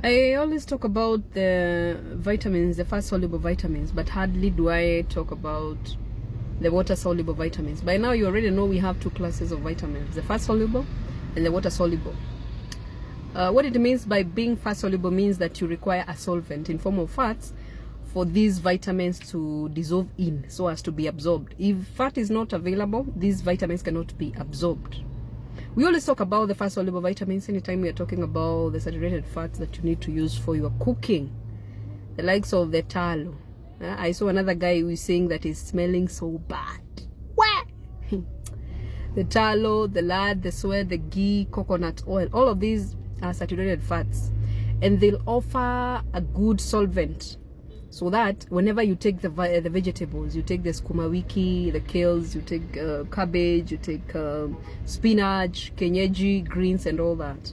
I always talk about the vitamins, the fat soluble vitamins, but hardly do I talk about the water soluble vitamins. By now you already know we have two classes of vitamins, the fat soluble and the water soluble. What it means by being fat soluble means that you require a solvent in form of fats for these vitamins to dissolve in so as to be absorbed. If fat is not available, these vitamins cannot be absorbed. We always talk about the fat soluble vitamins anytime we are talking about the saturated fats that you need to use for your cooking, the likes of the tallow. I saw another guy who is saying that is smelling so bad. What? The tallow, the lard, the soy, the ghee, coconut oil, all of these are saturated fats, and they'll offer a good solvent so that whenever you take the vegetables, you take the sukuma wiki, the kales, you take cabbage, you take spinach, kenyeji, greens, and all that,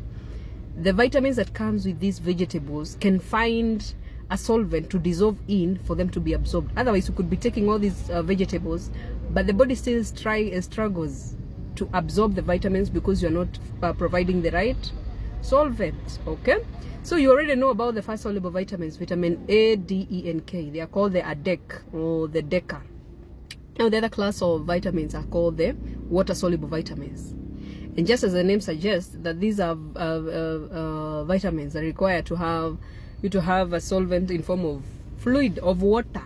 the vitamins that comes with these vegetables can find a solvent to dissolve in for them to be absorbed. Otherwise, you could be taking all these vegetables, but the body still struggles to absorb the vitamins because you're not providing the right solvent. Okay, so you already know about the fat soluble vitamins, vitamin A, D, E, and K. They are called the ADEC or the DECA. Now the other class of vitamins are called the water soluble vitamins, and just as the name suggests, that these are vitamins that require to have a solvent in form of fluid of water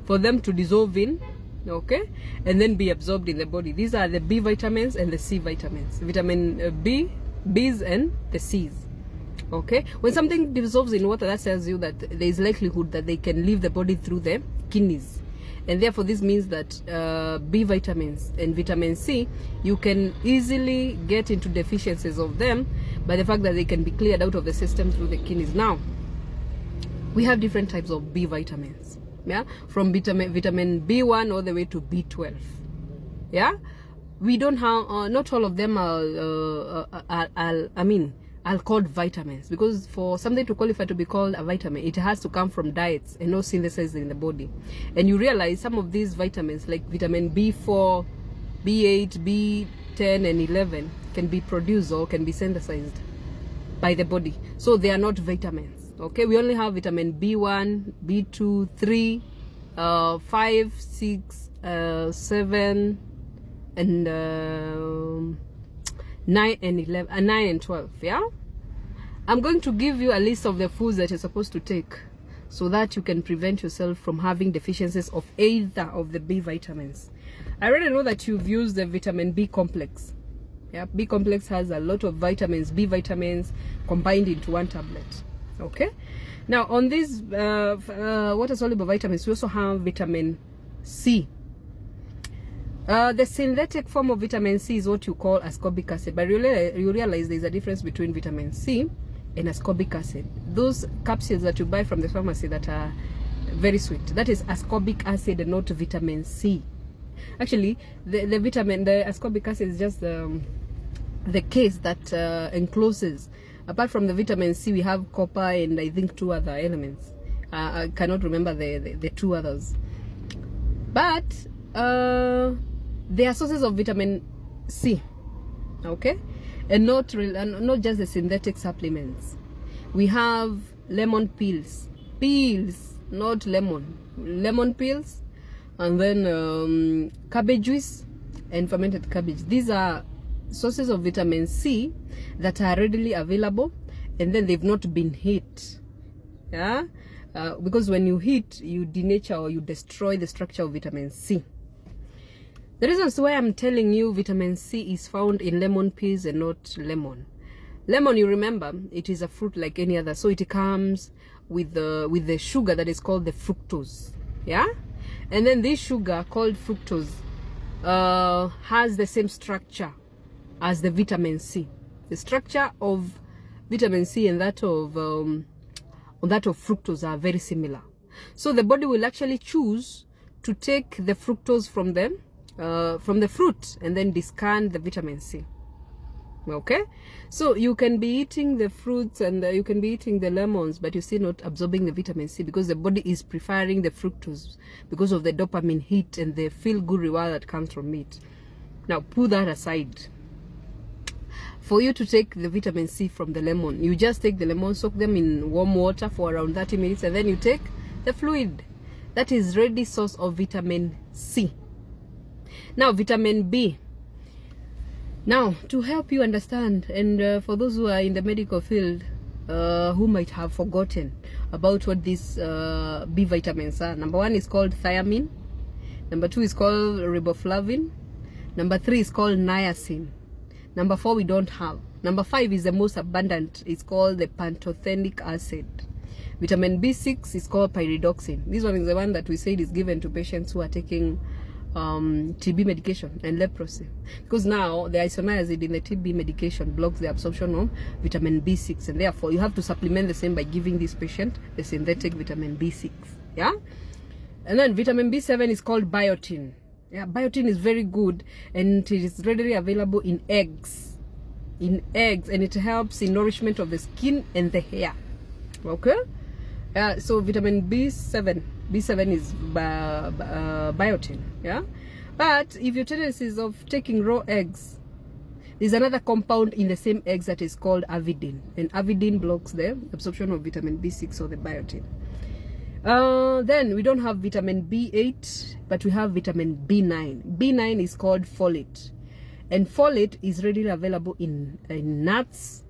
for them to dissolve in, okay, and then be absorbed in the body. These are the B vitamins and the C vitamins, vitamin B's and the C's. Okay, when something dissolves in water, that tells you that there is likelihood that they can leave the body through the kidneys, and therefore this means that B vitamins and vitamin C, you can easily get into deficiencies of them by the fact that they can be cleared out of the system through the kidneys. Now we have different types of B vitamins, yeah, from vitamin B1 all the way to B12. Yeah, we don't have not all of them are called vitamins, because for something to qualify to be called a vitamin, it has to come from diets and not synthesized in the body. And you realize some of these vitamins, like vitamin B4, B8, B10, and 11, can be produced or can be synthesized by the body, so they are not vitamins. Okay, we only have vitamin B1, B2, 3, 5, 6, 7, and 9 and 11, 9 and 12. Yeah, I'm going to give you a list of the foods that you're supposed to take so that you can prevent yourself from having deficiencies of either of the B vitamins. I already know that you've used the vitamin B complex. Yeah, B complex has a lot of vitamins, B vitamins combined into one tablet. Okay, now on these water soluble vitamins, we also have vitamin C. The synthetic form of vitamin C is what you call ascorbic acid, but you realize there's a difference between vitamin C and ascorbic acid. Those capsules that you buy from the pharmacy that are very sweet, that is ascorbic acid and not vitamin C. Actually, the ascorbic acid is just the case that encloses. Apart from the vitamin C, we have copper and I think two other elements. I cannot remember the two others, but they are sources of vitamin C, okay, and not just the synthetic supplements. We have lemon peels, not lemon peels, and then cabbage juice and fermented cabbage. These are sources of vitamin C that are readily available, and then they've not been heat. Yeah, because when you heat, you denature or you destroy the structure of vitamin C. The reasons why I'm telling you vitamin C is found in lemon peels and not lemon. Lemon, you remember, it is a fruit like any other, so it comes with the sugar that is called the fructose. Yeah, and then this sugar called fructose has the same structure as the vitamin C. The structure of vitamin C and that of fructose are very similar. So the body will actually choose to take the fructose from the fruit and then discard the vitamin C. Okay, so you can be eating the fruits and you can be eating the lemons, but you're still not absorbing the vitamin C because the body is preferring the fructose because of the dopamine hit and the feel good reward that comes from it. Now put that aside. For you to take the vitamin C from the lemon, you just take the lemon, soak them in warm water for around 30 minutes, and then you take the fluid. That is ready source of vitamin C. Now, vitamin B. Now, to help you understand, and for those who are in the medical field, who might have forgotten about what these B vitamins are. Number 1 is called thiamine. Number 2 is called riboflavin. Number 3 is called niacin. Number 4 we don't have. Number 5 is the most abundant. It's called the pantothenic acid. Vitamin B6 is called pyridoxine. This one is the one that we said is given to patients who are taking TB medication and leprosy, because now the isoniazid in the TB medication blocks the absorption of vitamin B6, and therefore you have to supplement the same by giving this patient the synthetic vitamin B6. Yeah. And then vitamin B7 is called biotin. Yeah, biotin is very good, and it is readily available in eggs. And it helps in nourishment of the skin and the hair. Okay. So vitamin B7 is biotin. Yeah. But if your tendencies of taking raw eggs, there's another compound in the same eggs that is called avidin, and avidin blocks the absorption of vitamin B6 or the biotin. Then we don't have vitamin B8, but we have vitamin B9. B9 is called folate, and folate is readily available in nuts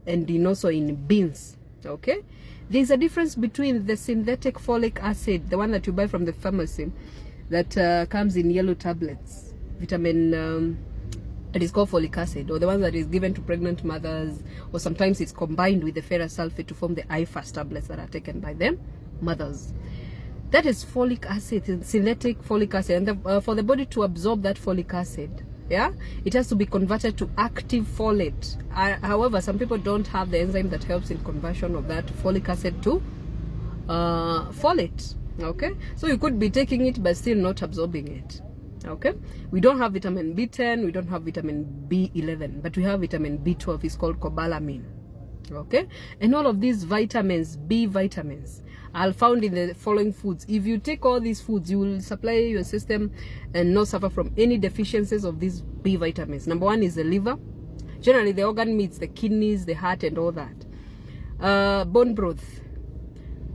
and also in beans. Okay. There's a difference between the synthetic folic acid, the one that you buy from the pharmacy, that comes in yellow tablets, vitamin that is called folic acid, or the one that is given to pregnant mothers, or sometimes it's combined with the ferrous sulfate to form the IFAS tablets that are taken by them mothers. That is folic acid, synthetic folic acid, and for the body to absorb that folic acid, yeah, it has to be converted to active folate. However, some people don't have the enzyme that helps in conversion of that folic acid to folate. Okay, so you could be taking it but still not absorbing it. Okay, we don't have vitamin B10, we don't have vitamin B11, but we have vitamin B12. It's called cobalamin. Okay, and all of these vitamins, B vitamins, are found in the following foods. If you take all these foods, you will supply your system and not suffer from any deficiencies of these B vitamins. Number 1 is the liver, generally the organ meats, the kidneys, the heart, and all that. Bone broth,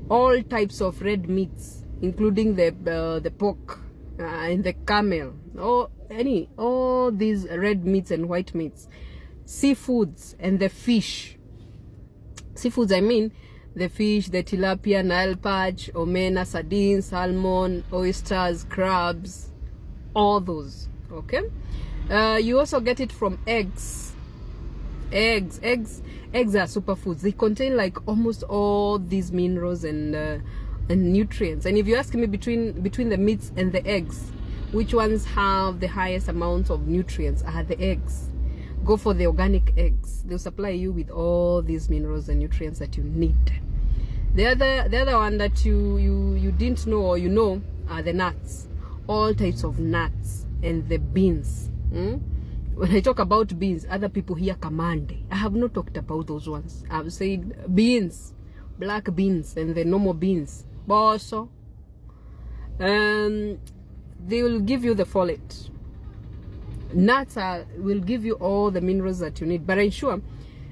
all types of red meats, including the pork and the camel, all these red meats and white meats. Seafoods and the fish. Seafoods, I mean the fish, the tilapia, Nile perch, omena, sardines, salmon, oysters, crabs, all those. Okay. You also get it from eggs. Eggs are superfoods. They contain like almost all these minerals and nutrients. And if you ask me between the meats and the eggs, which ones have the highest amount of nutrients, are the eggs. Go for the organic eggs. They'll supply you with all these minerals and nutrients that you need. The other one that you didn't know, or you know, are the nuts. All types of nuts and the beans. When I talk about beans, other people hear kamande. I have not talked about those ones. I've said beans, black beans and the normal beans. Boso. They will give you the folate. Nuts will give you all the minerals that you need, but ensure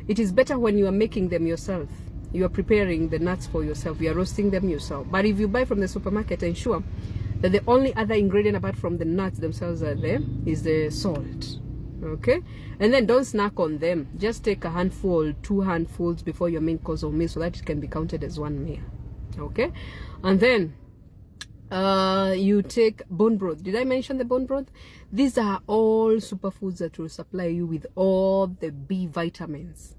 it is better when you are making them yourself. You are preparing the nuts for yourself, you are roasting them yourself. But if you buy from the supermarket, ensure that the only other ingredient apart from the nuts themselves are there is the salt. Okay, and then don't snack on them. Just take a handful, 2 handfuls before your main course of meal, so that it can be counted as one meal. Okay, and then you take bone broth. Did I mention the bone broth? These are all superfoods that will supply you with all the B vitamins.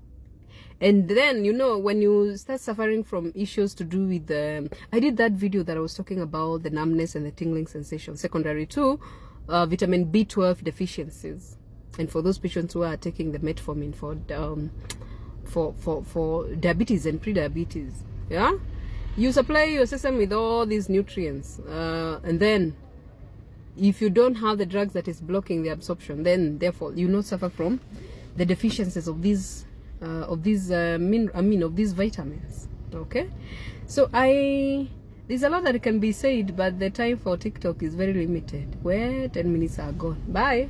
And then, you know, when you start suffering from issues to do with I did that video that I was talking about the numbness and the tingling sensation secondary to vitamin B12 deficiencies, and for those patients who are taking the metformin for diabetes and pre-diabetes. Yeah, you supply your system with all these nutrients, and then if you don't have the drugs that is blocking the absorption, then therefore you not suffer from the deficiencies of these vitamins. Okay, so there's a lot that can be said, but the time for TikTok is very limited. 10 minutes are gone. Bye.